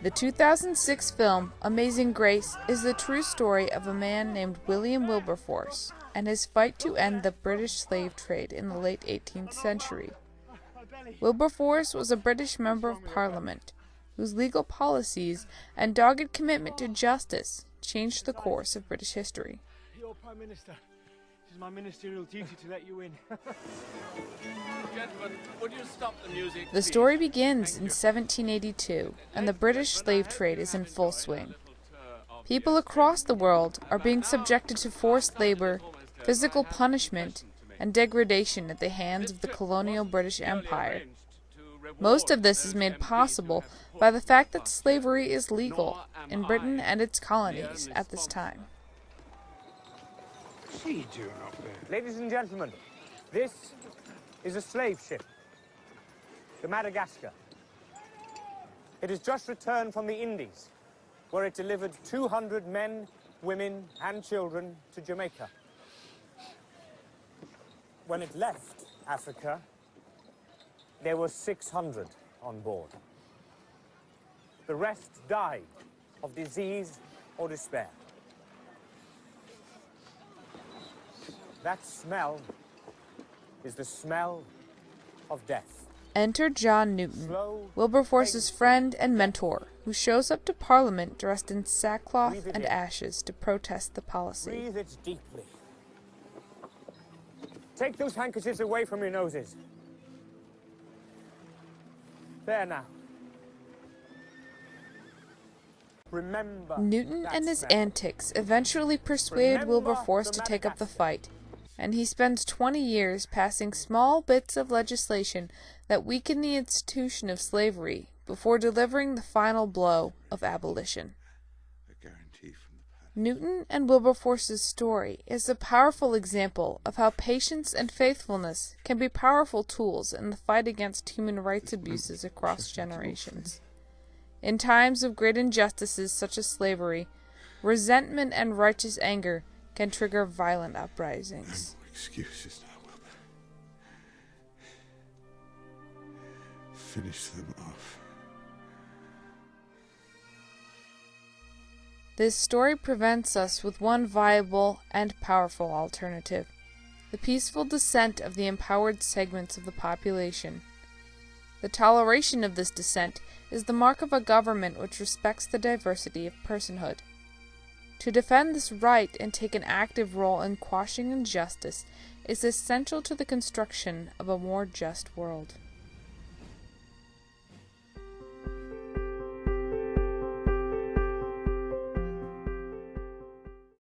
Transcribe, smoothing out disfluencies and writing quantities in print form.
The 2006 film Amazing Grace is the true story of a man named William Wilberforce and his fight to end the British slave trade in the late 18th century. Wilberforce was a British Member of Parliament whose legal policies and dogged commitment to justice changed the course of British history. You're Prime Minister. It is my ministerial duty to let you in. Gentlemen, would you stop the music? The story begins in 1782, and the British slave trade is in full swing. People across the world are being subjected to forced labor, physical punishment, and degradation at the hands of the colonial British Empire. Most of this is made possible by the fact that slavery is legal in Britain and its colonies at this time. What's he doing up there? Ladies and gentlemen, this is a slave ship, the Madagascar. It has just returned from the Indies, where it delivered 200 men, women, and children to Jamaica. When it left Africa, there were 600 on board. The rest died of disease or despair. That smell is the smell of death. Enter John Newton, Wilberforce's friend and mentor, who shows up to Parliament dressed in sackcloth and ashes to protest the policy. Breathe it deeply. Take those handkerchiefs away from your noses. There now. Remember Newton and his smell. antics eventually persuade Wilberforce to take up the fight, and he spends 20 years passing small bits of legislation that weaken the institution of slavery before delivering the final blow of abolition. Newton and Wilberforce's story is a powerful example of how patience and faithfulness can be powerful tools in the fight against human rights abuses across generations. In times of great injustices such as slavery, resentment and righteous anger can trigger violent uprisings. No more excuses now, Wilbur. Finish them off. This story presents us with one viable and powerful alternative: the peaceful dissent of the empowered segments of the population. The toleration of this dissent is the mark of a government which respects the diversity of personhood. To defend this right and take an active role in quashing injustice is essential to the construction of a more just world.